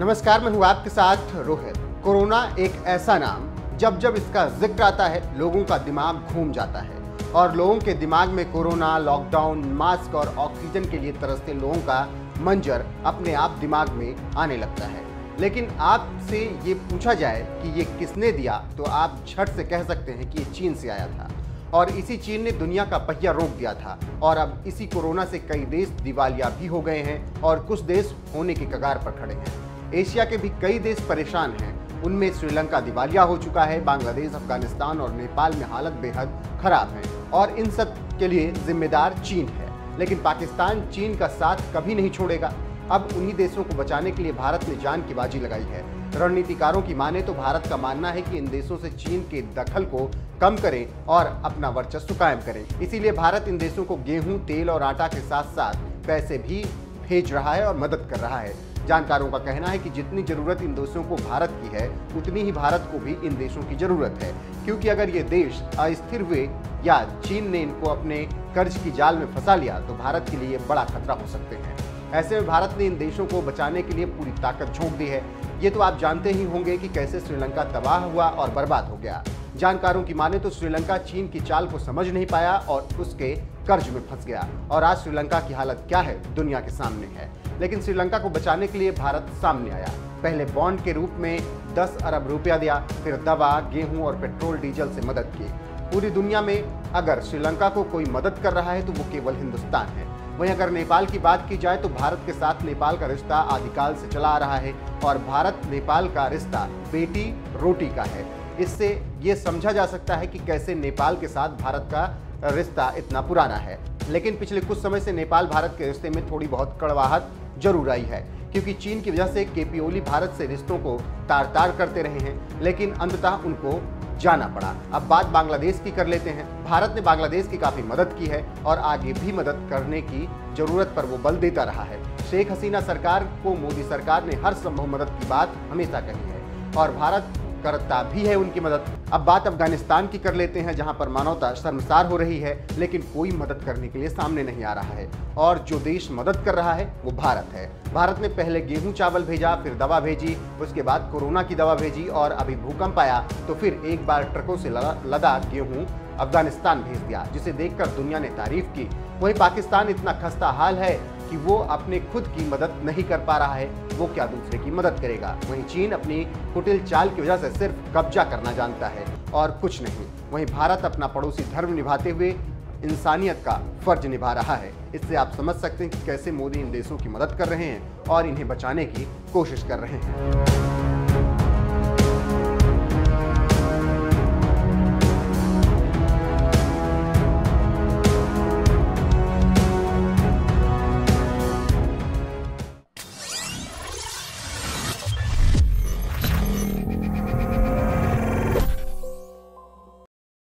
नमस्कार, मैं हूं आपके साथ रोहित। कोरोना एक ऐसा नाम जब जब इसका जिक्र आता है लोगों का दिमाग घूम जाता है और लोगों के दिमाग में कोरोना, लॉकडाउन, मास्क और ऑक्सीजन के लिए तरसते लोगों का मंजर अपने आप दिमाग में आने लगता है। लेकिन आपसे ये पूछा जाए कि ये किसने दिया तो आप झट से कह सकते हैं कि ये चीन से आया था और इसी चीन ने दुनिया का पहिया रोक दिया था। और अब इसी कोरोना से कई देश दिवालिया भी हो गए हैं और कुछ देश होने की कगार पर खड़े हैं। एशिया के भी कई देश परेशान हैं, उनमें श्रीलंका दिवालिया हो चुका है, बांग्लादेश, अफगानिस्तान और नेपाल में हालत बेहद खराब है और इन सब के लिए जिम्मेदार चीन है। लेकिन पाकिस्तान चीन का साथ कभी नहीं छोड़ेगा। अब उन्हीं देशों को बचाने के लिए भारत ने जान की बाजी लगाई है। रणनीतिकारों की माने तो भारत का मानना है कि इन देशों से चीन के दखल को कम करें और अपना वर्चस्व कायम करें। इसीलिए भारत इन देशों को गेहूं, तेल और आटा के साथ साथ पैसे भी भेज रहा है और मदद कर रहा है। जानकारों का कहना है कि जितनी जरूरत इन देशों को भारत की है उतनी ही भारत को भी इन देशों की जरूरत है, क्योंकि अगर ये देश अस्थिर हुए या चीन ने इनको अपने कर्ज की जाल में फंसा लिया तो भारत के लिए बड़ा खतरा हो सकते हैं। ऐसे में भारत ने इन देशों को बचाने के लिए पूरी ताकत झोंक दी है। ये तो आप जानते ही होंगे कि कैसे श्रीलंका तबाह हुआ और बर्बाद हो गया। जानकारों की माने तो श्रीलंका चीन की चाल को समझ नहीं पाया और उसके कर्ज में फंस गया और आज श्रीलंका की हालत क्या है दुनिया के सामने है। लेकिन श्रीलंका को बचाने के लिए भारत सामने आया। पहले बॉन्ड के रूप में 10 अरब रुपया दिया, फिर दवा, गेहूं और पेट्रोल डीजल से मदद की। पूरी दुनिया में अगर श्रीलंका को कोई मदद कर रहा है तो वो केवल हिंदुस्तान है। वहीं अगर नेपाल की बात की जाए तो भारत के साथ नेपाल का रिश्ता आदिकाल से चला आ रहा है और भारत नेपाल का रिश्ता बेटी रोटी का है। इससे ये समझा जा सकता है कि कैसे नेपाल के साथ भारत का रिश्ता इतना पुराना है। लेकिन पिछले कुछ समय से नेपाल भारत के रिश्ते में थोड़ी बहुत कड़वाहट जरूर आई है, क्योंकि चीन की वजह से केपी ओली भारत से रिश्तों को तार तार करते रहे हैं, लेकिन अंततः उनको जाना पड़ा। अब बात बांग्लादेश की कर लेते हैं। भारत ने बांग्लादेश की काफी मदद की है और आगे भी मदद करने की जरूरत पर वो बल देता रहा है। शेख हसीना सरकार को मोदी सरकार ने हर संभव मदद की बात हमेशा कही है और भारत करता भी है उनकी मदद। अब बात अफगानिस्तान की कर लेते हैं, जहां पर मानवता शर्मसार हो रही है, लेकिन कोई मदद करने के लिए सामने नहीं आ रहा है और जो देश मदद कर रहा है वो भारत है। भारत ने पहले गेहूं चावल भेजा, फिर दवा भेजी, उसके बाद कोरोना की दवा भेजी और अभी भूकंप आया तो फिर एक बार ट्रकों से लदा गेहूं अफगानिस्तान भेज दिया, जिसे देखकर दुनिया ने तारीफ की। वहीं पाकिस्तान इतना खस्ता हाल है कि वो अपने खुद की मदद नहीं कर पा रहा है, वो क्या दूसरे की मदद करेगा। वहीं चीन अपनी कुटिल चाल की वजह से सिर्फ कब्जा करना जानता है और कुछ नहीं। वहीं भारत अपना पड़ोसी धर्म निभाते हुए इंसानियत का फर्ज निभा रहा है। इससे आप समझ सकते हैं कि कैसे मोदी इन देशों की मदद कर रहे हैं और इन्हें बचाने की कोशिश कर रहे हैं।